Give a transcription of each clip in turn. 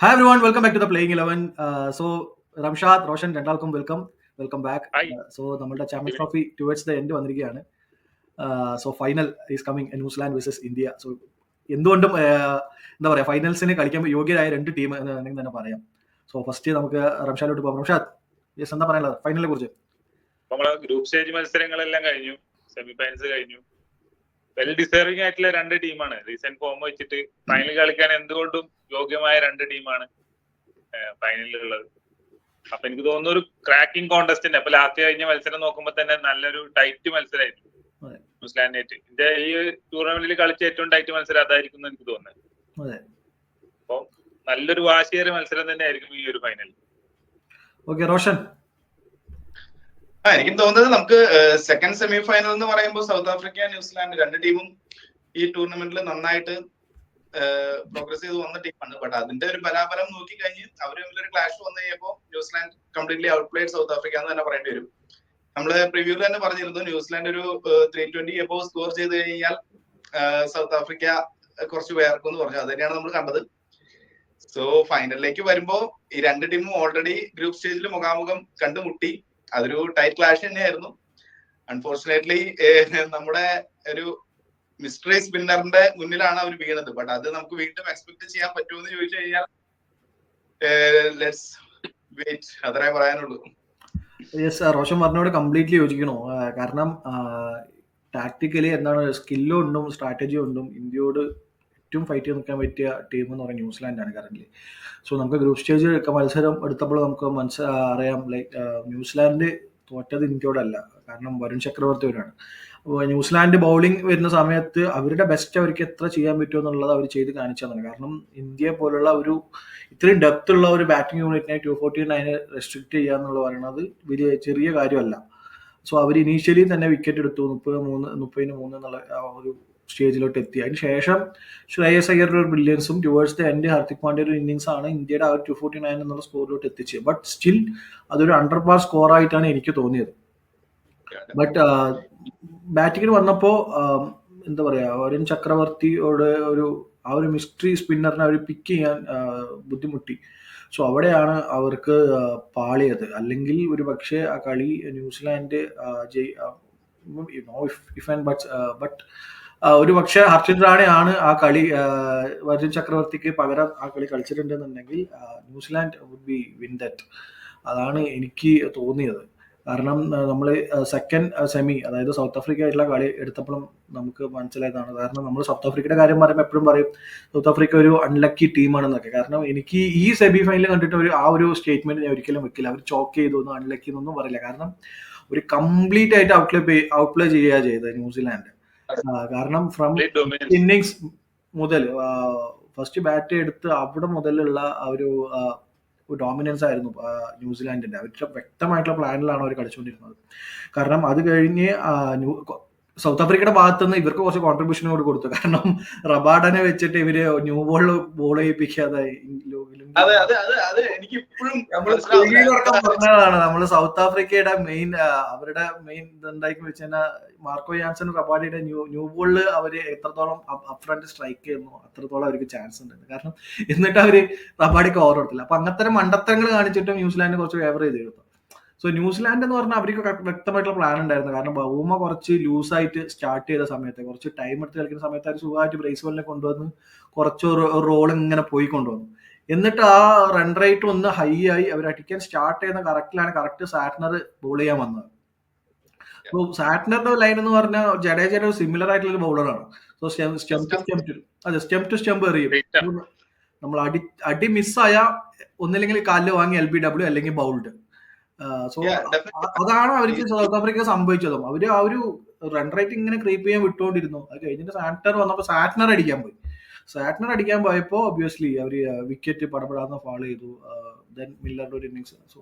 Hi everyone, welcome back to the Playing 11. Ramshad, Roshan, രണ്ടാൾക്കും welcome back. Hi. നമ്മളുടെ Champions Trophy towards the end വന്നിരിക്കുകയാണ്. Final is coming, New Zealand versus India. So എന്തുകൊണ്ടും എന്താ പറയുക, ഫൈനൽസിന് കളിക്കാൻ യോഗ്യരായ രണ്ട് ടീം എന്ന് വേണമെങ്കിൽ തന്നെ പറയാം. സോ ഫസ്റ്റ് നമുക്ക് റംഷാദിലോട്ട് പോകാം. റംഷാദ്, യെസ്, എന്താ പറയാനുള്ളത് ഫൈനലിനെ കുറിച്ച്? നമ്മളെ ഗ്രൂപ്പ് സ്റ്റേജ് മത്സരങ്ങളെല്ലാം കഴിഞ്ഞു, സെമിഫൈനൽസ് കഴിഞ്ഞു. വെൽ ഡിസേർവിംഗ് ആയിട്ടുള്ള രണ്ട് ടീമാണ്. റീസെന്റ് ഫോം വെച്ചിട്ട് ഫൈനൽ കളിക്കാൻ എന്തുകൊണ്ടും യോഗ്യമായ രണ്ട് ടീമാണ് ഫൈനലിലുള്ളത്. അപ്പൊ എനിക്ക് തോന്നുന്നു ഒരു ക്രാക്കിംഗ് കോണ്ടസ്റ്റിന്റെ അപ്പൊ ലാസ്റ്റ് കഴിഞ്ഞ മത്സരം നോക്കുമ്പോൾ തന്നെ നല്ലൊരു ടൈറ്റ് മത്സരമായിരുന്നു ന്യൂസിലാൻഡിനായിട്ട്. ഇന്ത്യ ഈ ടൂർണമെന്റിൽ കളിച്ച ഏറ്റവും ടൈറ്റ് മത്സരം അതായിരിക്കും എനിക്ക് തോന്നുന്നത്. അപ്പൊ നല്ലൊരു വാശിയേറിയ മത്സരം തന്നെ ആയിരിക്കും ഈ ഒരു ഫൈനൽ. ഓക്കെ, റോഷൻ. എനിക്കും തോന്നുന്നത് നമുക്ക് സെക്കൻഡ് സെമി ഫൈനൽ എന്ന് പറയുമ്പോൾ സൗത്ത് ആഫ്രിക്ക ന്യൂസിലാൻഡ് രണ്ട് ടീമും ഈ ടൂർണമെന്റിൽ നന്നായിട്ട് പ്രോഗ്രസ് ചെയ്ത് വന്ന ടീമാണ്. ബട്ട് അതിന്റെ ഒരു ബലാബലം നോക്കി കഴിഞ്ഞ് അവർ തമ്മിലൊരു ക്ലാഷ് വന്നു കഴിഞ്ഞപ്പോൾ ന്യൂസിലാൻഡ് കംപ്ലീറ്റ്ലി ഔട്ട്പ്ലേഡ് സൗത്ത് ആഫ്രിക്ക എന്ന് തന്നെ പറയേണ്ടി വരും. നമ്മള് പ്രിവ്യൂവിൽ തന്നെ പറഞ്ഞിരുന്നു ന്യൂസിലാൻഡ് ഒരു 320 എബോ സ്കോർ ചെയ്ത് കഴിഞ്ഞാൽ സൗത്ത് ആഫ്രിക്ക കുറച്ച് വേർക്കും എന്ന് പറഞ്ഞു. അത് തന്നെയാണ് നമ്മൾ കണ്ടത്. സോ ഫൈനലിലേക്ക് വരുമ്പോ ഈ രണ്ട് ടീമും ഓൾറെഡി ഗ്രൂപ്പ് സ്റ്റേജിൽ മുഖാമുഖം കണ്ടുമുട്ടി. അതൊരു ടൈറ്റ് ക്ലാഷ് തന്നെയായിരുന്നു. അൺഫോർച്ചുനേറ്റ്ലി നമ്മുടെ ഒരു മിസ്റ്ററി സ്പിന്നറിന്റെ മുന്നിലാണ് അവർ വീണത്. ബട്ട് അത് നമുക്ക് വീണ്ടും എക്സ്പെക്ട് ചെയ്യാൻ പറ്റുമെന്ന് ചോദിച്ചു കഴിഞ്ഞാൽ ലെറ്റ്സ് വെയിറ്റ്, അത്രേ പറയാനുള്ളൂ. യെസ്, റോഷൻ പറഞ്ഞോട് കംപ്ലീറ്റ്ലി യോജിക്കണോ? കാരണം ടാക്ടിക്കലി എന്താണ്, സ്കില്ലും ഉണ്ടും സ്ട്രാറ്റജി ഉണ്ടും ഇന്ത്യയോട് ഏറ്റവും ഫൈറ്റ് ചെയ്ത് നിൽക്കാൻ പറ്റിയ ടീം എന്ന് പറയുന്നത് ന്യൂസിലാൻഡാണ് കറന്റ്. സോ നമുക്ക് ഗ്രൂപ്പ് സ്റ്റേജ് മത്സരം എടുത്തപ്പോൾ നമുക്ക് അറിയാം, ലൈക്ക് ന്യൂസിലാൻഡ് തോറ്റത് ഇന്ത്യയോടല്ല, കാരണം വരുൺ ചക്രവർത്തിയോടാണ്. അപ്പോൾ ന്യൂസിലാൻഡ് ബൗളിംഗ് വരുന്ന സമയത്ത് അവരുടെ ബെസ്റ്റ് അവർക്ക് എത്ര ചെയ്യാൻ പറ്റുമോ എന്നുള്ളത് അവർ ചെയ്ത് കാണിച്ചതാണ്. കാരണം ഇന്ത്യ പോലുള്ള ഒരു ഇത്രയും ഡെപ്ത് ഉള്ള ഒരു ബാറ്റിംഗ് യൂണിറ്റിനെ 249 റെസ്ട്രിക്ട് ചെയ്യുക എന്നുള്ളത് പറയുന്നത് വലിയ ചെറിയ കാര്യമല്ല. സോ അവർ ഇനീഷ്യലി തന്നെ വിക്കറ്റ് എടുത്തു, 30-3 എന്നുള്ള ഒരു സ്റ്റേജിലോട്ട് എത്തി. അതിന് ശേഷം ശ്രേയസ് അയ്യരുടെ ഒരു ബ്രില്യൻസും ടുവേർഡ്സ് ദ എൻഡ് ഹാർദിക് പാണ്ഡ്യയുടെ ഒരു ഇന്നിങ്സ് ആണ് ഇന്ത്യയുടെ ആ ഒരു 249 എന്നുള്ള സ്കോറിലോട്ട് എത്തിച്ചത്. ബട്ട് സ്റ്റിൽ അതൊരു അണ്ടർ പാർ സ്കോർ ആയിട്ടാണ് എനിക്ക് തോന്നിയത്. ബട്ട് ബാറ്റിങ്ങിന് വന്നപ്പോൾ എന്താ പറയാ, വരുൺ ചക്രവർത്തിയോട് ആ ഒരു മിസ്റ്ററി സ്പിന്നറിനെ അവർ പിക്ക് ചെയ്യാൻ ബുദ്ധിമുട്ടി. സോ അവിടെയാണ് അവർക്ക് പാളിയത്. അല്ലെങ്കിൽ ഒരു പക്ഷേ ആ കളി ന്യൂസിലാൻഡ് ബട്ട് ഒരു പക്ഷേ ഹർഷിത് റാണയാണ് ആ കളി വരുൺ ചക്രവർത്തിക്ക് പകരം ആ കളി കളിച്ചിട്ടുണ്ടെന്നുണ്ടെങ്കിൽ New Zealand would be win that. അതാണ് എനിക്ക് തോന്നിയത്. കാരണം നമ്മൾ സെക്കൻഡ് സെമി, അതായത് സൗത്ത് ആഫ്രിക്ക ആയിട്ടുള്ള കളി എടുത്തപ്പോഴും നമുക്ക് മനസ്സിലായതാണ്. കാരണം നമ്മൾ സൗത്ത് ആഫ്രിക്കയുടെ കാര്യം പറയുമ്പോൾ എപ്പോഴും പറയും സൗത്ത് ആഫ്രിക്ക ഒരു അൺലക്കി ടീമാണെന്നൊക്കെ. കാരണം എനിക്ക് ഈ സെമി ഫൈനൽ കണ്ടിട്ട് ആ ഒരു സ്റ്റേറ്റ്മെന്റ് ഞാൻ ഒരിക്കലും വെക്കില്ല. അവർ ചോക്ക് ചെയ്തു അൺലക്കി എന്നൊന്നും പറയില്ല. കാരണം ഒരു കംപ്ലീറ്റ് ആയിട്ട് ഔട്ട്പ്ലേ ചെയ്യുക ചെയ്തത് ന്യൂസിലാൻഡ്. കാരണം ഫ്രം ഇന്നിങ്സ് മുതൽ ഫസ്റ്റ് ബാറ്റ് എടുത്ത് അവിടെ മുതലുള്ള ഒരു ഡോമിനൻസ് ആയിരുന്നു ന്യൂസിലാൻഡിന്റെ. അവരുടെ വ്യക്തമായിട്ടുള്ള പ്ലാനിലാണ് അവർ കളിച്ചുകൊണ്ടിരുന്നത്. കാരണം അത് കഴിഞ്ഞ് സൗത്ത് ആഫ്രിക്കയുടെ ഭാഗത്തുനിന്ന് ഇവർക്ക് കുറച്ച് കോൺട്രിബ്യൂഷൻ കൂടി കൊടുത്തു. കാരണം റബാഡനെ വെച്ചിട്ട് ഇവര് ന്യൂ ബോളിൽ ബോൾ ചെയ്യിപ്പിക്കാതെ പറഞ്ഞതാണ്. നമ്മള് സൗത്ത് ആഫ്രിക്കയുടെ മെയിൻ അവരുടെ മെയിൻ എന്തായിരിക്കും വെച്ച് കഴിഞ്ഞാൽ മാർക്കോ യാൻസൺ റബാഡയുടെ ന്യൂ ബോളിൽ അവര് എത്രത്തോളം അപ്രണ്ട് സ്ട്രൈക്ക് ചെയ്യുന്നു അത്രത്തോളം അവർക്ക് ചാൻസ് ഉണ്ട്. കാരണം എന്നിട്ട് അവര് റബാഡിക്ക് ഓവർ കൊടുത്തില്ല. അപ്പൊ അങ്ങനത്തെ മണ്ടത്തരങ്ങൾ കാണിച്ചിട്ടും ന്യൂസിലാൻഡ് കുറച്ച് ഫേവർ ചെയ്ത് എടുത്തു. സോ ന്യൂസിലാൻഡ് എന്ന് പറഞ്ഞാൽ അവർക്ക് വ്യക്തമായിട്ടുള്ള പ്ലാൻ ഉണ്ടായിരുന്നു. കാരണം ബൗമ കുറച്ച് ലൂസായിട്ട് സ്റ്റാർട്ട് ചെയ്ത സമയത്ത്, കുറച്ച് ടൈം എടുത്ത് കളിക്കുന്ന സമയത്ത് അവർ സുഖമായിട്ട് ബ്രേസ്വെല്ലിനെ കൊണ്ടുവന്ന് കുറച്ച് റോൾ ഇങ്ങനെ പോയി കൊണ്ടുവന്നു. എന്നിട്ട് ആ റൺ റേറ്റ് ഒന്ന് ഹൈ ആയി അവർ അടിക്കാൻ സ്റ്റാർട്ട് ചെയ്യുന്ന കറക്റ്റ് സാറ്റ്നർ ബോൾ ചെയ്യാൻ വന്നത്. സോ സാറ്റ്നറിന്റെ ലൈൻ എന്ന് പറഞ്ഞാൽ ജഡേജയുടെ ഒരു സിമിലർ ആയിട്ടുള്ള ഒരു ബൗളറാണ്. സോ സ്റ്റെം ടു സ്റ്റെമ്പ് എറിയും. നമ്മൾ അടി മിസ്സായ ഒന്നില്ലെങ്കിൽ കാലിൽ വാങ്ങി LBW അല്ലെങ്കിൽ ബൗൾഡ്. സോ അതാണ് അവർക്ക് സൗത്ത് ആഫ്രിക്ക സംഭവിച്ചതും. അവര് ആ ഒരു റൺ റേറ്റ് ഇങ്ങനെ ക്രീപ്പ് ചെയ്യാൻ വിട്ടുകൊണ്ടിരുന്നു. അത് കഴിഞ്ഞിട്ട് സാറ്റ്നർ വന്നപ്പോൾ സാറ്റ്നർ അടിക്കാൻ പോയപ്പോൾ ഒബ്വിയസ്ലി അവര് വിക്കറ്റ് പടപെടാന്ന് ഫാളോ ചെയ്തു. ദെൻ മില്ലറുടെ ഒരു ഇന്നിങ്സ്. സോ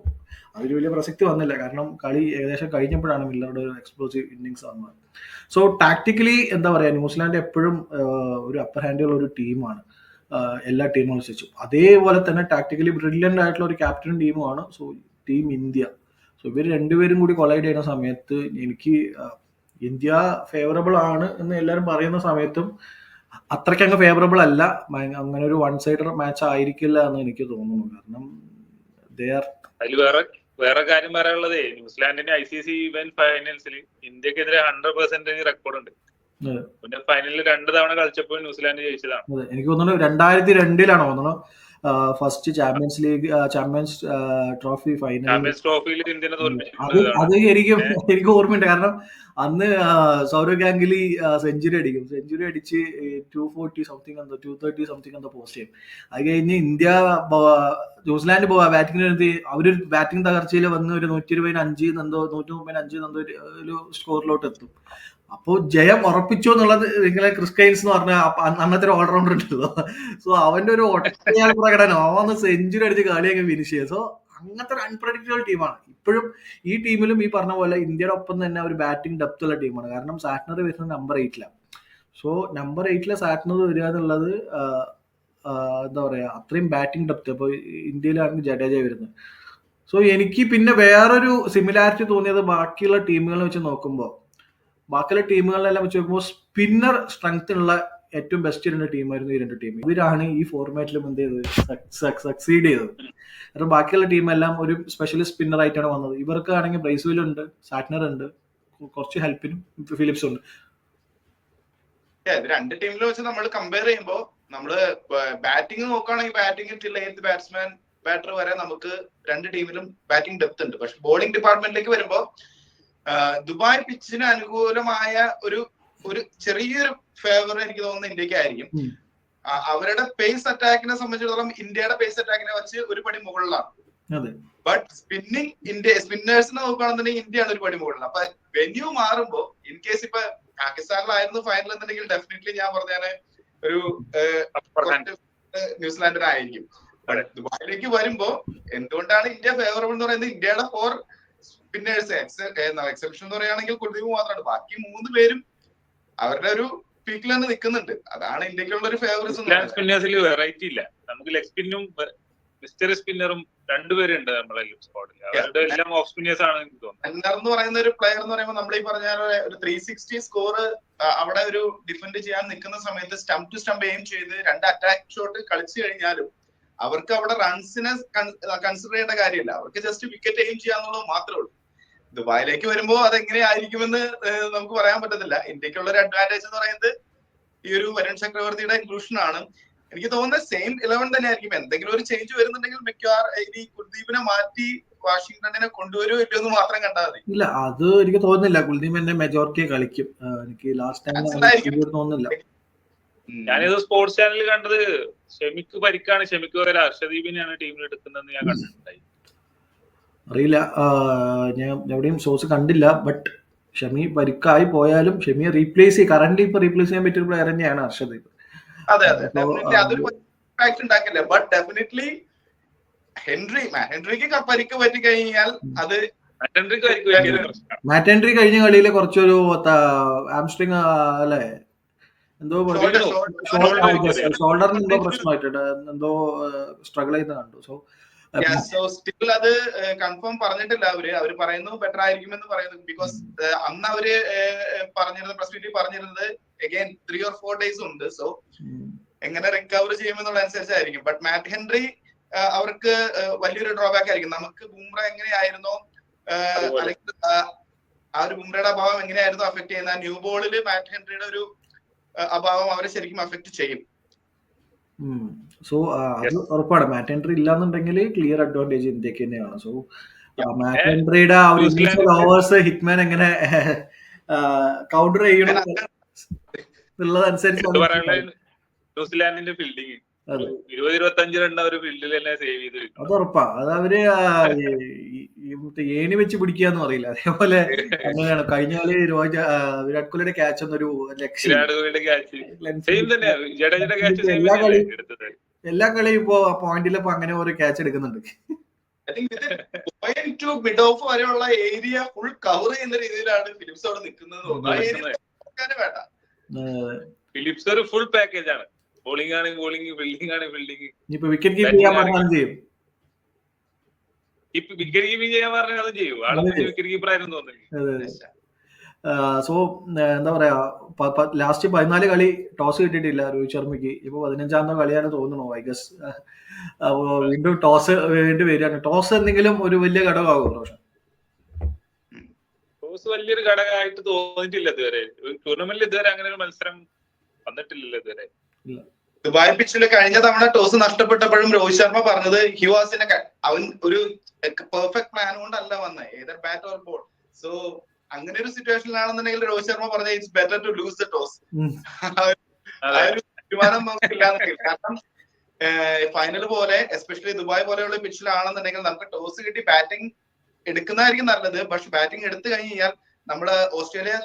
അതിൽ വലിയ പ്രസക്തി വന്നില്ല. കാരണം കളി ഏകദേശം കഴിഞ്ഞപ്പോഴാണ് മില്ലറുടെ ഒരു എക്സ്പ്ലോസീവ് ഇന്നിങ്സ് വന്നത്. സോ ടാക്ടിക്കലി എന്താ പറയാ, ന്യൂസിലാൻഡ് എപ്പോഴും ഒരു അപ്പർ ഹാൻഡുള്ള ഒരു ടീമാണ് എല്ലാ ടീമും അനുസരിച്ചു. അതേപോലെ തന്നെ ടാക്ടിക്കലി ബ്രില്യൻ്റ് ആയിട്ടുള്ള ഒരു ക്യാപ്റ്റൻ ടീമുമാണ് ടീം ഇന്ത്യ. സോ ഇവർ രണ്ടുപേരും കൂടി കൊളൈഡ് ചെയ്യുന്ന സമയത്ത് എനിക്ക് ഇന്ത്യ ഫേവറബിൾ ആണ് എന്ന് എല്ലാവരും പറയുന്ന സമയത്തും അത്രയ്ക്ക് അങ്ങ് ഫേവറബിൾ അല്ല. അങ്ങനെ ഒരു വൺ സൈഡ് മാച്ച് ആയിരിക്കില്ല എന്ന് എനിക്ക് തോന്നുന്നു. കാരണം അതിൽ വേറെ കാര്യം പറയാനുള്ളതേ, ന്യൂസിലാൻഡിന്റെ ICC ഇവന്റ് ഫൈനൽസിൽ ഇന്ത്യക്കെതിരെ 100% റെക്കോർഡ് ഉണ്ട്. പിന്നെ ഫൈനലിൽ 2 തവണ കളിച്ചപ്പോൾ ന്യൂസിലാൻഡ് ജയിച്ചതാണ്. എനിക്ക് തോന്നുന്നു 2002 തോന്നുന്നു first Champions League Champions Trophy final. Champions ട്രോഫിയിൽ ഇന്ത്യനെ അത് തോൽപ്പിച്ചിട്ടുണ്ട്. എനിക്ക് ഓർമ്മയുണ്ട്. കാരണം അന്ന് സൗരവ് ഗാംഗുലി സെഞ്ചുറി അടിച്ച് 240 സംതിങ് എന്തോ 230 സംതിങ് എന്തോ പോസ്റ്റ് ചെയ്യും. അത് കഴിഞ്ഞ് ന്യൂസിലാൻഡ് ബാറ്റിങ്ങിന് വേണ്ടി അവരൊരു ബാറ്റിംഗ് തകർച്ചയിൽ വന്ന് ഒരു 125 എന്തോ 135 എന്തോ ഒരു സ്കോറിലോട്ട് എത്തും. അപ്പോൾ ജയം ഉറപ്പിച്ചു എന്നുള്ളത് നിങ്ങളെ ക്രിസ് കെയിൽസ് എന്ന് പറഞ്ഞ അന്നത്തെ ഒരു ഓൾറൗണ്ടർ ഉണ്ടല്ലോ. സോ അവന്റെ ഒരു ഒറ്റയാൾ പ്രകടനം, അവന്ന് സെഞ്ചുറി അടിച്ച് കളിയൊക്കെ ഫിനിഷ് ചെയ്യും. സോ അങ്ങനത്തെ ഒരു അൺപ്രഡിക്റ്റബിൾ ടീമാണ്. ഇപ്പോഴും ഈ ടീമിലും ഈ പറഞ്ഞ പോലെ ഇന്ത്യയുടെ ഒപ്പം തന്നെ ഒരു ബാറ്റിംഗ് ഡെപ്ത് ഉള്ള ടീമാണ്. കാരണം സാറ്റ്നർ വരുന്നത് നമ്പർ 8ലാണ്. സോ നമ്പർ 8ലെ സാറ്റ്നർ വരിക എന്നുള്ളത് എന്താ പറയാ, അത്രയും ബാറ്റിംഗ് ഡെപ്ത്. അപ്പോൾ ഇന്ത്യയിലാണെങ്കിൽ ജഡേജ വരുന്നത്. സോ എനിക്ക് പിന്നെ വേറൊരു സിമിലാരിറ്റി തോന്നിയത് ബാക്കിയുള്ള ടീമുകളെ വെച്ച് നോക്കുമ്പോൾ, ബാക്കിയുള്ള ടീമുകളെല്ലാം വെച്ച് നോക്കുമ്പോൾ സ്പിന്നർ സ്ട്രെങ്ത് ഉള്ള ഏറ്റവും ബെസ്റ്റ് 2 ടീമായിരുന്നു ഈ 2 ടീം. ഇവരാണ് ഈ ഫോർമാറ്റിലും എന്ത് ചെയ്തത്, സക്സീഡ് ചെയ്തത്. കാരണം ബാക്കിയുള്ള ടീമെല്ലാം ഒരു സ്പെഷ്യലിസ്റ്റ് സ്പിന്നർ ആയിട്ടാണ് വന്നത്. ഇവർക്കാണെങ്കിൽ ബ്രൈസ്വെൽ ഉണ്ട്, സാറ്റ്നർ ഉണ്ട്, കുറച്ച് ഹെൽപ്പിനും ഫിലിപ്സ് ഉണ്ട്. ഇത് 2 ടീമിലും വെച്ച് നമ്മൾ കമ്പയർ ചെയ്യുമ്പോൾ നമ്മള് ബാറ്റിംഗ് നോക്കുകയാണെങ്കിൽ batting till 8th batsman batter വരെ നമുക്ക് 2 ടീമിലും ബാറ്റിംഗ് ഡെപ്ത് ഉണ്ട്. പക്ഷെ ബോളിംഗ് ഡിപ്പാർട്ട്മെന്റിലേക്ക് വരുമ്പോൾ ദുബായ് പിച്ചിന് അനുകൂലമായ ഒരു ചെറിയൊരു ഫേവർ എനിക്ക് തോന്നുന്നത് ഇന്ത്യക്ക് ആയിരിക്കും. അവരുടെ പേസ് അറ്റാക്കിനെ സംബന്ധിച്ചിടത്തോളം ഇന്ത്യയുടെ പേസ് അറ്റാക്കിനെ വെച്ച് ഒരു പടി മുകളിലാണ്. ബട്ട് സ്പിന്നേഴ്സിനെ നോക്കുകയാണെന്നുണ്ടെങ്കിൽ ഇന്ത്യയാണ് ഒരു പടി മുകളിലാണ്. അപ്പൊ വെന്യൂ മാറുമ്പോ ഇൻ കേസ് ഇപ്പൊ പാകിസ്ഥാനിലായിരുന്നു ഫൈനൽ എന്നുണ്ടെങ്കിൽ ഡെഫിനറ്റ്ലി ഞാൻ പറഞ്ഞാല് ഒരു ന്യൂസിലാൻഡിനായിരിക്കും. ദുബായിലേക്ക് വരുമ്പോ എന്തുകൊണ്ടാണ് ഇന്ത്യ ഫേവറബിൾ എന്ന് പറയുന്നത്, ഇന്ത്യയുടെ 4 സ്പിന്നേഴ്സ് എക്സെപ്ഷൻ എന്ന് പറയുകയാണെങ്കിൽ കുൽദീപ് മാത്രമാണ്. ബാക്കി 3 പേരും അവരുടെ ഒരു പീക്കിൽ തന്നെ നിൽക്കുന്നുണ്ട്. അതാണ് ഇന്ത്യക്കുള്ള ഒരു ഫേവറിസം. സ്പിന്നേഴ്സിൽ വെറൈറ്റി ഇല്ല. നമുക്ക് ലെഗ് സ്പിന്നും മിസ്റ്ററി സ്പിന്നറും 2 പേരുണ്ട് നമ്മളെ സ്ക്വാഡിൽ. അവരുടെ എല്ലാം ഓഫ് സ്പിന്നേഴ്സ് ആണ് എനിക്ക് തോന്നുന്നത്. അന്നർ എന്ന് പറയുന്ന ഒരു പ്ലെയർ എന്ന് പറയുമ്പോൾ നമ്മൾ ഈ പറഞ്ഞ ഒരു 360 സ്കോർ അവിടെ ഒരു ഡിഫെൻഡ് ചെയ്യാൻ നിൽക്കുന്ന സമയത്ത് സ്റ്റംപ് ടു സ്റ്റംപ് എയിം ചെയ്ത് 2 അറ്റാക്ക് ഷോട്ട് കളിച്ചു കഴിഞ്ഞാലും അവർക്ക് അവിടെ റൺസിനെ കൺസിഡർ ചെയ്യേണ്ട കാര്യമില്ല. അവർക്ക് ജസ്റ്റ് വിക്കറ്റ് എയിം ചെയ്യാന്നുള്ളത് മാത്രമേ ഉള്ളൂ. ദുബായിലേക്ക് വരുമ്പോൾ അതെങ്ങനെയായിരിക്കുമെന്ന് നമുക്ക് പറയാൻ പറ്റത്തില്ല. ഇന്ത്യക്കുള്ള ഒരു അഡ്വാൻറ്റേജ് എന്ന് പറയുന്നത് ഈ ഒരു വരുൺ ചക്രവർത്തിയുടെ ഇൻക്ലൂഷൻ ആണ്. എനിക്ക് തോന്നുന്നത് സെയിം 11 തന്നെ ആയിരിക്കും. എന്തെങ്കിലും ഒരു ചേഞ്ച് വരുന്നുണ്ടെങ്കിൽ മിക്കവാറും ഈ കുൽദീപിനെ മാറ്റി വാഷിംഗ്ടണിനെ കൊണ്ടുവരുമോ ഇല്ലയോ എന്ന് മാത്രം കണ്ടാൽ മതി. ഇല്ല, അത് എനിക്ക് തോന്നുന്നില്ല. കുൽദീപ് എന്നെ മെജോറിറ്റി കളിക്കും. എനിക്ക് ലാസ്റ്റ് ടൈം തോന്നുന്നില്ല. ഞാനിത് സ്പോർട്സ് ചാനലിൽ കണ്ടത് ഷമിക്ക് പരിക്കാണ്, ഷമിക്ക് പകരം അർഷദീപിനെയാണ് ടീമിൽ എടുക്കുന്നതെന്ന് ഞാൻ കണ്ടിട്ടുണ്ടായി. അറിയില്ല, ഞാൻ എവിടെയും സോഴ്സ് കണ്ടില്ല. ബട്ട് ഷമി പരിക്കായി പോയാലും ഷമിയെ റീപ്ലേസ് കറന്റ് ഇപ്പൊ റീപ്ലേസ് ചെയ്യാൻ പറ്റിയ പ്ലെയർ തന്നെയാണ് അർഷദീപ്. അതെ അതെ, അതൊരു ഇമ്പാക്ട് ഉണ്ടാക്കില്ല. ബട്ട് ഡെഫിനറ്റ്ലി ഹെൻറിക്ക് പരിക്ക് പറ്റി കഴിഞ്ഞാൽ അത് മാറ്റ് ഹെൻറി കഴിഞ്ഞ കളിയില് കുറച്ചൊരു ആംസ്ട്രിങ് അല്ലെ എന്തോ ഷോൾഡറിന് എന്തോ പ്രശ്നമായിട്ടുണ്ട്, എന്തോ സ്ട്രഗിൾ ചെയ്യുന്ന കണ്ടു. സോ സ്റ്റിൽ അത് കൺഫേം പറഞ്ഞിട്ടില്ല. അവര് പറയുന്നു ബെറ്റർ ആയിരിക്കുമെന്ന് പറയുന്നു. ബിക്കോസ് അന്ന് അവര് പറഞ്ഞിരുന്നത് പ്രസ് മീറ്റിൽ പറഞ്ഞിരുന്നത് അഗൈൻ 3 or 4 days ഉണ്ട്. സോ എങ്ങനെ റിക്കവർ ചെയ്യുമെന്നുള്ള അനുസരിച്ചായിരിക്കും. ബട്ട് മാറ്റ് ഹെൻറി അവർക്ക് വലിയൊരു ഡ്രോബാക്ക് ആയിരിക്കും. നമുക്ക് ബുംറ എങ്ങനെയായിരുന്നോ അല്ലെങ്കിൽ ആ ഒരു ബുംറയുടെ അഭാവം എങ്ങനെയായിരുന്നു അഫക്ട് ചെയ്യുന്ന, ന്യൂ ബോളിൽ മാറ്റ് ഹെൻറിയുടെ ഒരു അഭാവം അവരെ ശരിക്കും അഫക്ട് ചെയ്യും. സോ അത് ഉറപ്പാണ്. മാറ്റ് ഹെൻറി ഇല്ലാന്നുണ്ടെങ്കിൽ ക്ലിയർ അഡ്വാൻറ്റേജ് ഇന്ത്യക്ക് തന്നെയാണ്. സോ മാറ്റ് ഹെൻറിയുടെ ആ ഒരു ഇനീഷ്യൽ ഓവേഴ്സ് ഹിറ്റ്മാൻ എങ്ങനെ കൗണ്ടർ ചെയ്യണം എന്നുള്ളതനുസരിച്ച് ന്യൂസിലാൻഡിന്റെ ഫീൽഡിങ് 20-25 റൺ അവർ ഫീൽഡിൽ തന്നെ സേവ് ചെയ്ത് അത് ഉറപ്പാ. അത് അവര് ഏണി വെച്ച് പിടിക്കാന്ന് പറയില്ല, അതേപോലെ അങ്ങനെയാണ്. കഴിഞ്ഞ കളി വിരാട് കോഹ്ലിയുടെ ക്യാച്ച് എന്നൊരു എല്ലാ കളിയും ഇപ്പോ പോയിന്റിലിപ്പോ അങ്ങനെ ഒരു ക്യാച്ച് എടുക്കുന്നുണ്ട്. മിഡ് ഓഫ് വരെയുള്ള ഏരിയ ഫുൾ കവർ ചെയ്യുന്ന രീതിയിലാണ് ഫിലിപ്സ് അവിടെ നിൽക്കുന്നത്. ഫിലിപ്സ് ഒരു ഫുൾ പാക്കേജ് ആണ്. ബോളിംഗ് ആണ് ബോളിംഗ്, ഫീൽഡിംഗ് ആണ് ഫീൽഡിംഗ്. ഇപ്പൊ വിക്കറ്റ് കീപ്പ് ചെയ്യാൻ പറഞ്ഞാൽ ചെയ്യും. ഇപ്പൊ വിക്കറ്റ് കീപ്പിംഗ് ചെയ്യാൻ പറഞ്ഞാൽ അത് ചെയ്യും. ആളെ വിക്കറ്റ് കീപ്പർ ആയിരുന്നു തോന്നുന്നു. സോ എന്താ പറയാ, ലാസ്റ്റ് 14 കളി ടോസ് കിട്ടിയിട്ടില്ല രോഹിത് ശർമ്മയ്ക്ക്. ഇപ്പൊ 15ാമത്തെ കളിയാണ് തോന്നുന്നു ഐ ഗസ്. അപ്പോ വീണ്ടും ടോസ് വേണ്ടി വരികയാണ്. ടോസ് എന്തെങ്കിലും ഒരു വലിയ ഘടകമാകും റോഷൻ? ടോസ് വലിയൊരു ഘടകമായിട്ട് തോന്നിയിട്ടില്ല ഇതുവരെ. ടൂർണമെന്റിൽ ഇതുവരെ അങ്ങനെ ഒരു മത്സരം വന്നിട്ടില്ലല്ലോ ഇതുവരെ. ദുബായ് പിച്ചിൽ കഴിഞ്ഞ തവണ ടോസ് നഷ്ടപ്പെട്ടപ്പോഴും രോഹിത് ശർമ്മ പറഞ്ഞത് അവൻ ഒരു പെർഫെക്റ്റ് പ്ലാൻ കൊണ്ടല്ല വന്നത്, either bat or ball. So അങ്ങനെ ഒരു സിറ്റുവേഷനിലാണെന്നുണ്ടെങ്കിൽ രോഹിത് ശർമ്മ പറഞ്ഞത് it's better to lose the toss. തീരുമാനം നമുക്കില്ലാന്നുണ്ടെങ്കിൽ, കാരണം ഫൈനൽ പോലെ എസ്പെഷ്യലി ദുബായ് പോലെയുള്ള പിച്ചിലാണെന്നുണ്ടെങ്കിൽ നമുക്ക് ടോസ് കിട്ടി ബാറ്റിംഗ് എടുക്കുന്നതായിരിക്കും നല്ലത്. പക്ഷെ ബാറ്റിംഗ് എടുത്തു കഴിഞ്ഞാൽ നമ്മള് ഓസ്ട്രേലിയ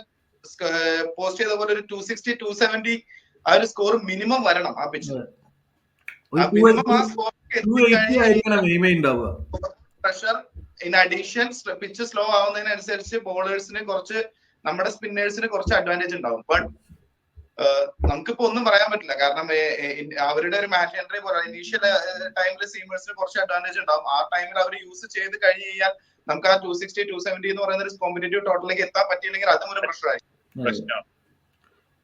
പോസ്റ്റ് ചെയ്ത പോലെ ഒരു 260, 270 ആ ഒരു സ്കോർ മിനിമം വരണം ആ പിച്ചിൽ. മിനിമം ആ score pressure in addition pitch slow ആവുന്നതിനനുസരിച്ച് ബോളേഴ്സിന് കുറച്ച്, നമ്മുടെ സ്പിന്നേഴ്സിന് കുറച്ച് അഡ്വാൻറ്റേജ് ഉണ്ടാവും. ബട്ട് നമുക്കിപ്പോ ഒന്നും പറയാൻ പറ്റില്ല, കാരണം അവരുടെ ഒരു മാച്ച് എൻട്രി പോലെ ഇനീഷ്യൽ ടൈമിൽ സീമേഴ്സിന് കുറച്ച് അഡ്വാൻറ്റേജ് ഉണ്ടാവും. ആ ടൈമിൽ അവർ യൂസ് ചെയ്ത് കഴിഞ്ഞ് കഴിഞ്ഞാൽ നമുക്ക് ആ 260, 270 എന്ന് പറയുന്ന ഒരു കോമ്പറ്റേറ്റീവ് ടോട്ടലിലേക്ക് എത്താൻ പറ്റിയില്ലെങ്കിൽ അതും ഒരു പ്രശ്നമാണ്.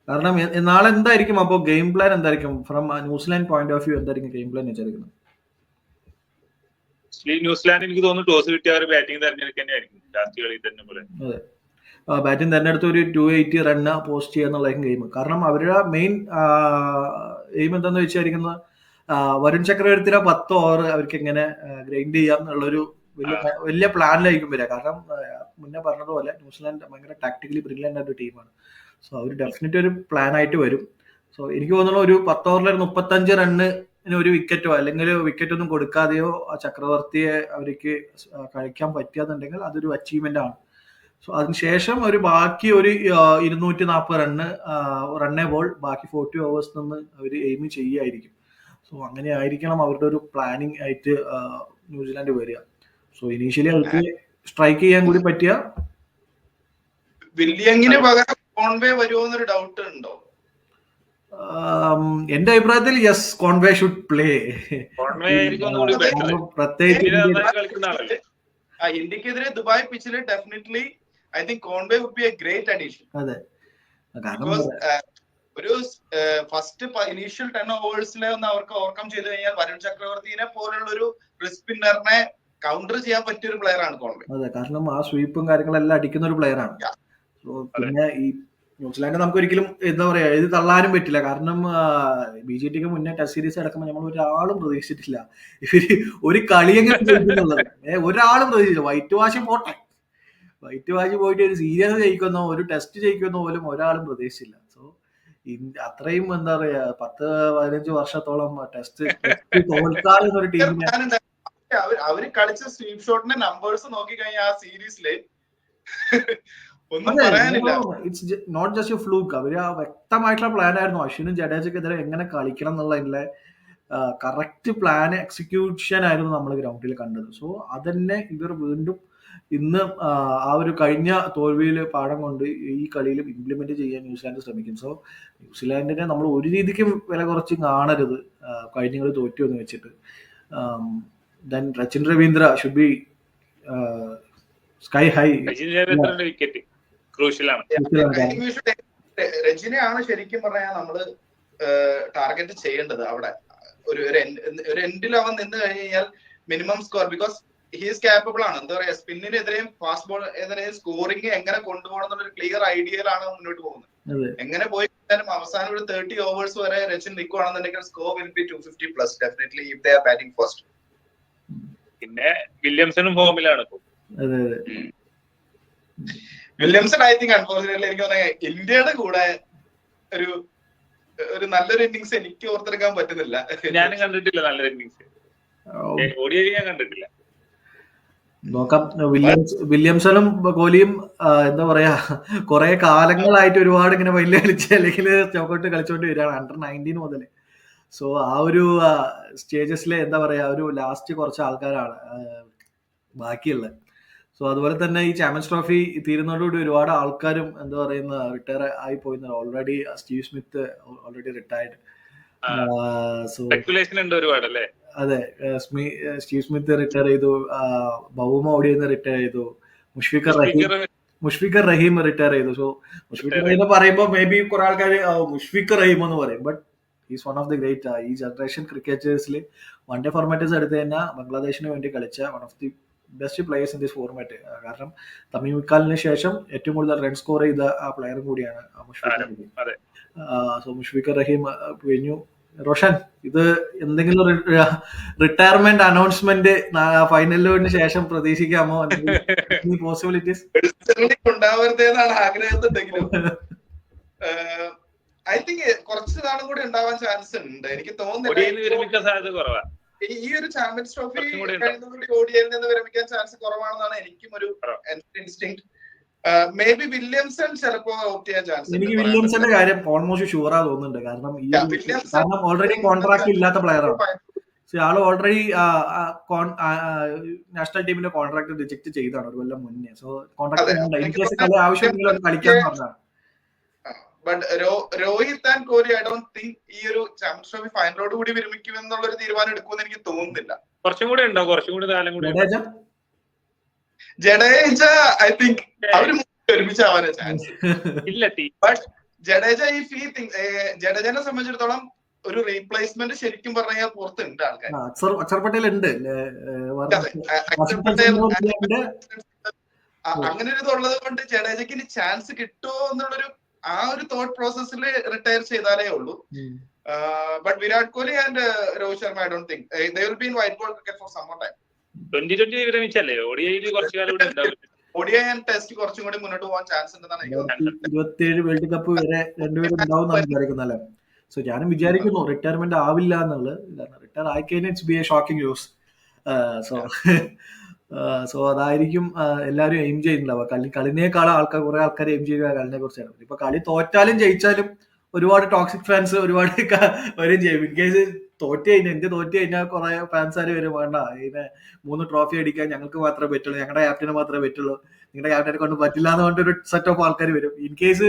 കാരണം നാളെ എന്തായിരിക്കും അപ്പോ ഗെയിം പ്ലാൻ എന്തായിരിക്കും from New Zealand point of view? എന്തായിരിക്കും ഗെയിം പ്ലാൻ വെച്ചിരിക്കുന്നത്? ന്യൂസിലാൻഡ് എനിക്ക് തോന്നുന്നു ടോസ് കിട്ടിയ അവർ ബാറ്റിംഗ് തെരഞ്ഞെടുക്കാനായിരിക്കും ലാസ്റ്റ് കളി തന്നെ പോലെ. അതെ, ബാറ്റിംഗ് തെരഞ്ഞെടുത്ത് ഒരു 280 റണ്ണ് പോസ്റ്റ് ചെയ്യുക എന്നുള്ളതായിരിക്കും ഗെയിം. കാരണം അവരുടെ മെയിൻ എയിം എന്താന്ന് വെച്ചായിരിക്കുന്നത് വരുൺ ചക്രവർത്തിയുടെ 10 ഓവർ അവർക്ക് എങ്ങനെ ഗ്രൈൻഡ് ചെയ്യാം എന്നുള്ളൊരു വലിയ പ്ലാനിലായിരിക്കും വരിക. കാരണം മുന്നേ പറഞ്ഞതുപോലെ ന്യൂസിലാൻഡ് ഭയങ്കര ടാക്ടിക്കലി ബ്രില്യൻ്റ് ആയിട്ട് ടീമാണ്. സോ അവർ ഡെഫിനറ്റ് ഒരു പ്ലാൻ ആയിട്ട് വരും. സോ എനിക്ക് തോന്നുന്നു ഒരു 10 ഓവറിൽ 35 റണ്ണ് ഒരു വിക്കറ്റോ അല്ലെങ്കിൽ വിക്കറ്റ് ഒന്നും കൊടുക്കാതെയോ ആ ചക്രവർത്തിയെ അവർക്ക് കളിക്കാൻ പറ്റിയാന്നുണ്ടെങ്കിൽ അതൊരു അച്ചീവ്മെന്റ് ആണ്. സോ അതിനുശേഷം ഒരു ബാക്കി ഒരു 240 റണ്ണേ ബോൾ ബാക്കി 40 ഓവേഴ്സ് നിന്ന് അവർ എയിം ചെയ്യുകയായിരിക്കും. സോ അങ്ങനെ ആയിരിക്കണം അവരുടെ ഒരു പ്ലാനിങ് ആയിട്ട് ന്യൂസിലാൻഡ് വരിക. സോ ഇനീഷ്യലി അവർക്ക് സ്ട്രൈക്ക് ചെയ്യാൻ കൂടി പറ്റിയ വില്യങ്ങിന് പകരം കോൺവേ വരുമോ എന്നൊരു ഡൗട്ട് ഉണ്ടോ? എന്റെ അഭിപ്രായത്തിൽ യെസ്, കോൺവേ ഷുഡ് പ്ലേ. ഇന്ത്യക്കെതിരെ ദുബായ് പിച്ചിൽ definitely I think Conway would be a great addition. അതെ, ഒരു ഫസ്റ്റ് ഇനീഷ്യൽ 10 ഓവേഴ്സിലെ ഒന്ന് അവർക്ക് ഓവർകം ചെയ്ത് കഴിഞ്ഞാൽ വരുൺ ചക്രവർത്തിനെ പോലുള്ള ഒരു സ്പിന്നറിനെ കൗണ്ടർ ചെയ്യാൻ പറ്റിയ ഒരു പ്ലെയർ ആണ് കോൺവേ. അതെ, കാരണം ആ സ്വീപ്പും കാര്യങ്ങളെല്ലാം അടിക്കുന്ന ഒരു പ്ലെയർ ആണ്. പിന്നെ ഈ ന്യൂസിലാൻഡ് നമുക്ക് ഒരിക്കലും എന്താ പറയാ ഇത് തള്ളാനും പറ്റില്ല. കാരണം BGTക്ക് മുന്നേ ടെസ്റ്റ് സീരീസ് അടക്കുമ്പോൾ നമ്മൾ ഒരാളും പ്രതീക്ഷിച്ചിട്ടില്ല ഇവര് ഒരു കളിയെങ്കിലും ജയിക്കുന്നുള്ളത്. ഒരാളും പ്രതീക്ഷിച്ചില്ല. വൈറ്റ് വാഷ് പോട്ടെ, വൈറ്റ് വാഷ് പോയിട്ട് ഒരു സീരീസ് ജയിക്കുന്നോ ഒരു ടെസ്റ്റ് ജയിക്കുന്നോ പോലും ഒരാളും പ്രതീക്ഷിച്ചില്ല. സോ അത്രയും എന്താ പറയാ 10-15 വർഷത്തോളം ടെസ്റ്റ് തോൽക്കാതെ ഒരു ടീമിനെ അവര് കളിച്ച സ്വീപ് ഷോട്ടിന്റെ നമ്പേഴ്സ് നോക്കി കഴിഞ്ഞാൽ ആ സീരീസില് it's not just a fluke. അവര് ആ വ്യക്തമായിട്ടുള്ള പ്ലാൻ ആയിരുന്നു. അശ്വിനും ജഡേജക്കെതിരെ എങ്ങനെ കളിക്കണം എന്നുള്ളതിന്റെ കറക്റ്റ് പ്ലാൻ എക്സിക്യൂഷൻ ആയിരുന്നു നമ്മൾ ഗ്രൗണ്ടിൽ കണ്ടത്. സോ അതന്നെ ഇവർ വീണ്ടും ഇന്ന് ആ ഒരു കഴിഞ്ഞ തോൽവിയിൽ പാഠം കൊണ്ട് ഈ കളിയിലും ഇംപ്ലിമെന്റ് ചെയ്യാൻ ന്യൂസിലാൻഡ് ശ്രമിക്കും. സോ ന്യൂസിലാൻഡിനെ നമ്മൾ ഒരു രീതിക്കും വില കുറച്ച് കാണരുത് കഴിഞ്ഞ കളി തോറ്റു എന്ന് വെച്ചിട്ട്. Then Sachin Ravindra should be sky high. രജിനെയാണ് ശരിക്കും പറഞ്ഞാൽ നമ്മള് ടാർഗറ്റ് ചെയ്യേണ്ടത്. അവിടെ ഒരു എൻഡിൽ അവൻ നിന്ന് കഴിഞ്ഞാൽ minimum score, because he's capable ആണ്. എന്താ പറയാ, സ്പിന്നിനെതിരെയും ഫാസ്റ്റ് ബോൾ എതിരെയും സ്കോറിംഗ് എങ്ങനെ കൊണ്ടുപോകണം എന്നുള്ള ഒരു ക്ലിയർ ഐഡിയയിലാണ് മുന്നോട്ട് പോകുന്നത്. എങ്ങനെ പോയി കഴിഞ്ഞാലും അവസാനം ഒരു 30 ഓവേഴ്സ് വരെ രജിൻ നിൽക്കുകയാണെന്നുണ്ടെങ്കിൽ score will be 250+ definitely if they are batting first. പിന്നെ വില്യംസണും ഫോമിലാണ്. വില്യംസൺ ഐ തിങ്ക് അൺഫോർച്ചുനേറ്റ്ലി എനിക്ക് തോന്നുന്നത് ഇന്ത്യയുടെ കൂടെ ഒരു നല്ലൊരു ഇന്നിങ്സ് എനിക്ക് ഓർത്തെടുക്കാൻ പറ്റുന്നില്ല. ഞാനും കണ്ടിട്ടില്ല നല്ലൊരു ഇന്നിങ്സ്, ഞാൻ കണ്ടിട്ടില്ല. നോക്കാം. വില്യംസണും കോഹ്ലിയും എന്താ പറയാ കുറെ കാലങ്ങളായിട്ട് ഒരുപാട് ഇങ്ങനെ വലിയ കളിച്ച് അല്ലെങ്കിൽ ചോക്കോട്ട് കളിച്ചോണ്ട് വരികയാണ് അണ്ടർ 19 മുതൽ. സോ ആ ഒരു സ്റ്റേജസിലെ എന്താ പറയാ ഒരു ലാസ്റ്റ് കുറച്ച് ആൾക്കാരാണ് ബാക്കിയുള്ളത്. സോ അതുപോലെ തന്നെ ഈ ചാമ്പ്യൻസ് ട്രോഫി തീരുന്നതോടുകൂടി ഒരുപാട് ആൾക്കാരും എന്താ പറയുന്ന റിട്ടയർ ആയി പോയിട്ടുണ്ട്. Already Steve Smith already retired. അതെ, സ്റ്റീവ് സ്മിത്ത് റിട്ടയർ ചെയ്തു, ബൗമ ഓടിയെന്ന് റിട്ടയർ ചെയ്തു, മുഷ്ഫിഖർ റഹീം റിട്ടയർ ചെയ്തു. സോ മുഷ്ഫിഖർ റഹീം പറയുമ്പോൾ മേ ബി കുറെ ആൾക്കാർ മുഷ്ഫിഖർ റഹീം എന്ന് പറയും. But is one of the great ഈ ജനറേഷൻ ക്രിക്കറ്റേഴ്സിൽ വൺ ഡേ ഫോർമാറ്റേഴ്സ് എടുത്ത് തന്നെ ബംഗ്ലാദേശിന് വേണ്ടി കളിച്ച one of the best players in this format. കാരണം തമീം ഇക്ബാലിന് ശേഷം ഏറ്റവും കൂടുതൽ റൺ സ്കോർ ചെയ്ത ആ പ്ലെയറും കൂടിയാണ് മുഷ്ഫിഖർ റഹീം. സോ മുഷ്ഫിഖർ റഹീം കഴിഞ്ഞു. റോഷൻ, ഇത് എന്തെങ്കിലും റിട്ടയർമെന്റ് അനൗൺസ്മെന്റ് ഫൈനലിന് ശേഷം പ്രതീക്ഷിക്കാമോ? പോസിബിലിറ്റീസ് ഉണ്ടാവരുതെന്നാണ് ആഗ്രഹത്തുണ്ടെങ്കിലും ഐ തിങ്ക് കുറച്ച് നാളും കൂടി ഉണ്ടാവാൻ ചാൻസ് ഉണ്ട്. എനിക്ക് തോന്നുന്നില്ല ഈ ഒരു ചാമ്പ്യൻസ് ട്രോഫി കഴിഞ്ഞതോടുകൂടി ഓഡിയയിൽ നിന്ന് വിരമിക്കാൻ ചാൻസ് കുറവാണെന്നാണ് എനിക്കും ഒരു ഇൻസ്റ്റിങ്. മേ ബി വില്യംസൺ ചിലപ്പോ ഓപ്റ്റ് ചെയ്യാൻ ചാൻസ്. എനിക്ക് വില്യംസന്റെ കാര്യം ഓൾമോസ്റ്റ് ഷുവറാ തോന്നുന്നുണ്ട്. കാരണം ഓൾറെഡി കോൺട്രാക്ട് ഇല്ലാത്ത പ്ലെയറാണ്. ആള് ഓൾറെഡി നാഷണൽ ടീമിന്റെ കോൺട്രാക്ട് റിജക്ട് ചെയ്താണ് ഒരു കൊല്ലം മുന്നേ. സോ കോൺട്രാക്ട് ആവശ്യമെങ്കിലും കളിക്കാൻ പറഞ്ഞതാണ്. But Rohit and Kohli I don't think ഈ ഒരു ചാമ്പ്യൻസ് ട്രോഫി ഫൈനലോട് കൂടി വിരമിക്കും എന്നുള്ള ഒരു തീരുമാനം എടുക്കുമെന്ന് എനിക്ക് തോന്നുന്നില്ല. കുറച്ചും കൂടി ഉണ്ടോ? കുറച്ചും കൂടി കാലം കൂടി. ജഡേജ ഐ തിങ്ക് അവര് ഒരുമിച്ചാവാൻ ചാൻസ് ഇല്ല. ബട്ട് ജഡേജ ജഡേജനെ സംബന്ധിച്ചിടത്തോളം ഒരു റീപ്ലേസ്മെന്റ് ശരിക്കും പറഞ്ഞാൽ പുറത്തുണ്ട് ആൾക്കാർ. അക്ഷർ പട്ടേൽ ഉണ്ട്, അങ്ങനെ ഒരു ഇതുള്ളത് കൊണ്ട് ജഡേജയ്ക്ക് ഇനി ചാൻസ് കിട്ടുമോ എന്നുള്ളൊരു ആ ഒരു തോട്ട് പ്രോസസ്സിൽ റിട്ടയർ ചെയ്താലേ ഉള്ളൂ. But Virat Kohli and Rohit Sharma I don't think they will be in white ball cricket for some more time. 2020 വിരമിച്ചല്ലേ? ODIയിൽ കുറച്ചു കാലം കൂടെ ഉണ്ടാവും. ODI ആൻഡ് ടെസ്റ്റ് കുറച്ചും കൂടി മുന്നോട്ട് പോകാൻ ചാൻസ് ഉണ്ടെന്നാണ് എനിക്ക് തോന്നുന്നത്. 27 വേൾഡ് കപ്പ് വരെ രണ്ടുപേരും ഉണ്ടാവും വിചാരിക്കുന്നല്ലേ. സോ ഞാനും വിചാരിക്കുന്നു റിട്ടയർമെന്റ് ആവില്ല എന്നുള്ളത്. കാരണം റിട്ടയർ ആയിക്കഴിഞ്ഞാൽ it's B A shocking news. So അതായിരിക്കും എല്ലാവരും എയിം ചെയ്യുന്നുണ്ടാവുക. കളിനേക്കാളും കുറെ ആൾക്കാർ എയിം ചെയ്യുക കളിനെ കുറിച്ചാണ്. ഇപ്പൊ കളി തോറ്റാലും ജയിച്ചാലും ഒരുപാട് ടോക്സിക് ഫാൻസ് ഒരുപാട് വരും ചെയ്യും. ഇൻ കേസ് തോറ്റു കഴിഞ്ഞാൽ കുറെ ഫാൻസുകാർ വരും, വേണ്ട ഇതിനെ 3 ട്രോഫി അടിക്കാൻ ഞങ്ങൾക്ക് മാത്രമേ പറ്റുള്ളൂ, ഞങ്ങളുടെ ക്യാപ്റ്റന് മാത്രമേ പറ്റുള്ളൂ, നിങ്ങളുടെ ക്യാപ്റ്റനെ കൊണ്ട് പറ്റില്ല എന്ന് പറഞ്ഞിട്ട് ഒരു സെറ്റ് ഓഫ് ആൾക്കാർ വരും. In case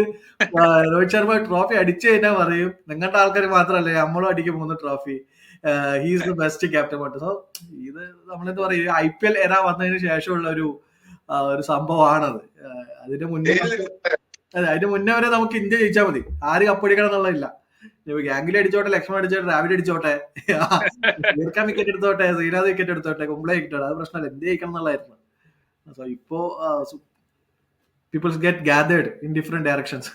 Rohit Sharma trophy അടിച്ചു കഴിഞ്ഞാൽ പറയും നിങ്ങളുടെ ആൾക്കാർ മാത്രമല്ലേ നമ്മളും അടിക്കും 3 trophy, he's the best captain പറഞ്ഞിട്ട്. സോ ഇത് നമ്മളെന്താ പറയുക, IPL എറ വന്നതിന് ശേഷമുള്ള ഒരു സംഭവമാണത്. അതിന്റെ മുന്നേ വരെ നമുക്ക് ഇന്ത്യ ജയിച്ചാൽ മതി, ആര് കപ്പടിക്കണം എന്നുള്ളതില്ല. ഗാംഗുലി അടിച്ചോട്ടെ, ലക്ഷ്മൺ അടിച്ചോട്ടെ, രാവിലെ അടിച്ചോട്ടെ, ഇർക്കാൻ വിക്കറ്റ് എടുത്തോട്ടെ, ശ്രീനാഥ് വിക്കറ്റ് എടുത്തോട്ടെ, കുംബ്ലെ വിക്കറ്റ്, അത് പ്രശ്നമല്ല, എന്ത് ജയിക്കണം എന്നുള്ളതായിരുന്നു. സോ ഇപ്പോ peoples get gathered in different directions.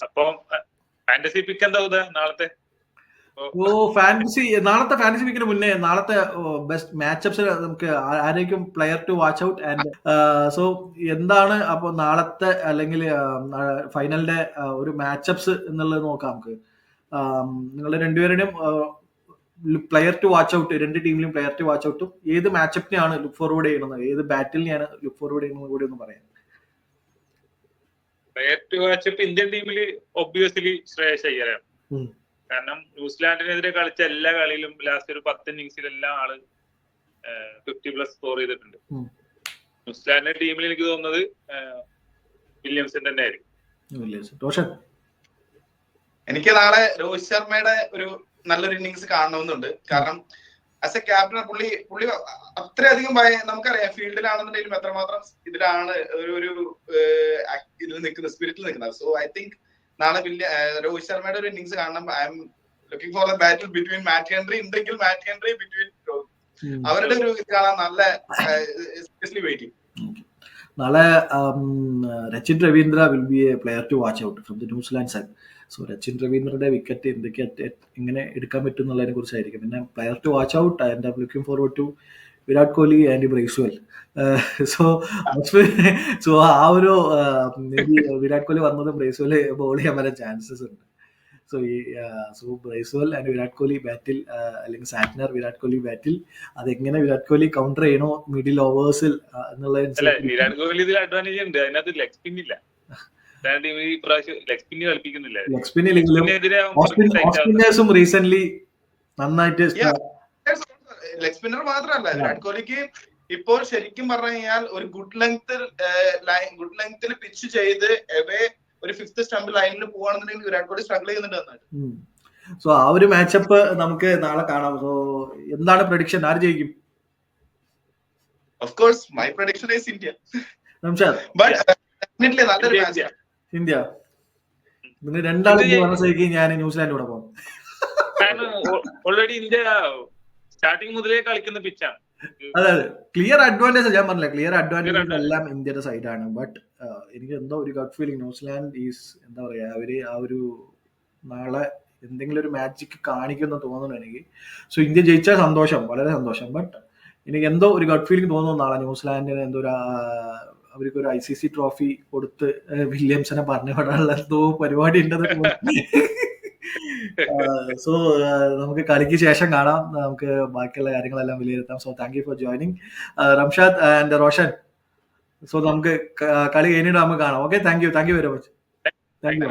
അപ്പൊ ഫാന്റസി പിക്ക് എന്താ നാളത്തെ? നാളത്തെ ഫാന്റസി പിക്കിന് മുന്നേ നാളത്തെ ബെസ്റ്റ് മാച്ചപ്സ് നമുക്ക് ആരേക്കും player to watch out and so എന്താണ് അപ്പൊ നാളത്തെ അല്ലെങ്കിൽ ഫൈനലിന്റെ ഒരു മാച്ചപ്സ് എന്നുള്ളത് നോക്കാം നമുക്ക്. നിങ്ങളുടെ രണ്ടുപേരുടെയും പ്ലെയർ ടു വാച്ച് ഔട്ട്, 2 ടീമിലും പ്ലെയർ ടു വാച്ച് ഔട്ടും ഏത് മാച്ചപ്പിനെയാണ് ലുക്ക് ഫോർവേഡ് ചെയ്യുന്നത്, ഏത് ബാറ്റിലിനെയാണ് ലുക്ക് ഫോർവേഡ് ചെയ്യുന്നത് കൂടി ഒന്ന് പറയാം. പ്ലെയർ ടു വാച്ചപ്പ് ഇന്ത്യൻ ടീമിൽ ഒബ്വിയസ്ലി ശ്രേയസ് അയ്യരാണ്. കാരണം ന്യൂസിലാൻഡിനെതിരെ കളിച്ച എല്ലാ കളിയിലും ലാസ്റ്റ് ഒരു 10 ഇന്നിംഗ്സിലെല്ലാം ആള് 50+ സ്കോർ ചെയ്തിട്ടുണ്ട്. ന്യൂസിലാൻഡിന്റെ ടീമിൽ എനിക്ക് തോന്നുന്നത് വില്യംസൺ തന്നെ ആയിരിക്കും. എനിക്ക് നാളെ രോഹിത് ശർമ്മയുടെ ഒരു നല്ലൊരു ഇന്നിങ്സ് കാണണമെന്നുണ്ട്. കാരണം ആസ് എ ക്യാപ്റ്റൻ പുള്ളി അത്രയധികം നമുക്കറിയാം ഫീൽഡിലാണെന്നുണ്ടെങ്കിലും എത്രമാത്രം ഇതിലാണ് ഒരു ഇതിൽ നിൽക്കുന്നത്, സ്പിരിറ്റിൽ നിൽക്കുന്നത്. സോ ഐ തിങ്ക് നാളെ രോഹിത് ശർമ്മയുടെ ഒരു ഇന്നിങ്സ് കാണണം. I am looking for A battle between Matt Henry ഉണ്ടെങ്കിൽ മാറ്റ് ഹെൻറി ബിറ്റ്വീൻ അവരുടെ ഒരു ഇത് കാണാൻ നല്ല എസ്പെഷ്യലി വെയിറ്റിംഗ്. നാളെ Rachin Ravindra will be a player to watch out from the New Zealand side. So Rachin രവീന്ദ്രയുടെ വിക്കറ്റ് എന്തൊക്കെ എങ്ങനെ എടുക്കാൻ പറ്റും എന്നുള്ളതിനെ കുറിച്ചായിരിക്കും. പിന്നെ player to watch out and I'm looking forward to Virat Kohli and Bracewell. So ആ ഒരു വിരാട് കോഹ്ലി വന്നതും ബ്രൈസ്വെൽ ബോൾ ചെയ്യാൻ വരാൻ ചാൻസസ് ഉണ്ട്. So Bracewell and Virat Kohli battle അല്ലെങ്കിൽ സാറ്റ്നർ വിരാട് കോഹ്ലി ബാറ്റിൽ അതെങ്ങനെ വിരാട് കോഹ്ലി കൗണ്ടർ ചെയ്യണോ മിഡിൽ ഓവേഴ്സിൽ എന്നുള്ളത്. വിരാട് കോഹ്ലി ഇതിൽ അഡ്വാൻറ്റേജ് ഉണ്ട്, അതിനകത്ത് ലെഗ് സ്പിൻ ഇല്ല. ലെഗ് സ്പിൻ ഇല്ലെങ്കിലും റീസെന്റ് നന്നായിട്ട് ലെഗ് സ്പിന്നർ മാത്രമല്ല വിരാട് കോഹ്ലിക്ക് ഇപ്പോൾ ശരിക്കും പറഞ്ഞു കഴിഞ്ഞാൽ ഒരു ഗുഡ് ലെങ്ത്തിൽ പിച്ച് ചെയ്ത് എവേ ഒരു 5th സ്റ്റംപ് ലൈനിൽ പോവാണെന്നുണ്ടെങ്കിൽ വിരാട് കോഹ്ലി സ്ട്രഗിൾ ചെയ്യുന്നുണ്ട് നന്നായിട്ട്. സോ ആ ഒരു മാച്ചപ്പ് നമുക്ക് നാളെ കാണാം. സോ എന്താണ് പ്രഡിക്ഷൻ, ആര് ജയിക്കും? Of course my prediction is India. Ramshad but definitely നല്ലൊരു ഇന്ത്യ. മാച്ച്. ഇന്ത്യ. നിങ്ങൾ രണ്ടാളും പറഞ്ഞ സ്ഥിതിക്ക് ഞാൻ ന്യൂസിലാൻഡ് കൂടെ പോകും. കാരണം ഓൾറെഡി ഇന്ത്യ സ്റ്റാർട്ടിങ് മുതലേ കളിക്കുന്ന പിച്ചാണ്. അതെ ക്ലിയർ അഡ്വാൻറ്റേജ് ഞാൻ പറഞ്ഞില്ല, ക്ലിയർ അഡ്വാൻറ്റേജ് എല്ലാം ഇന്ത്യയുടെ സൈഡാണ്. ബട്ട് എനിക്ക് എന്തോ ഒരു ഗട്ട് ഫീലിംഗ് ന്യൂസിലാൻഡ് ഈസ് എന്താ പറയാ, അവര് ആ ഒരു നാളെ എന്തെങ്കിലും ഒരു മാജിക് കാണിക്കുമെന്ന് തോന്നുന്നു എനിക്ക്. സോ ഇന്ത്യ ജയിച്ചാൽ സന്തോഷം, വളരെ സന്തോഷം. ബട്ട് എനിക്ക് എന്തോ ഒരു ഗട്ട് ഫീലിംഗ് തോന്നുന്നു നാളെ ന്യൂസിലാൻഡിന് എന്തോ ഒരു അവർക്ക് ഒരു ICC ട്രോഫി കൊടുത്ത് വില്യംസനെ പറഞ്ഞു വിടാനുള്ള എന്തോ പരിപാടി ഉണ്ടെന്ന്. സോ നമുക്ക് കളിക്ക് ശേഷം കാണാം, നമുക്ക് ബാക്കിയുള്ള കാര്യങ്ങളെല്ലാം വിലയിരുത്താം. So thank you for joining Ramshad and Roshan. So നമുക്ക് കളി കഴിഞ്ഞിട്ട് നമുക്ക് കാണാം. Okay, thank you very much. Thank you.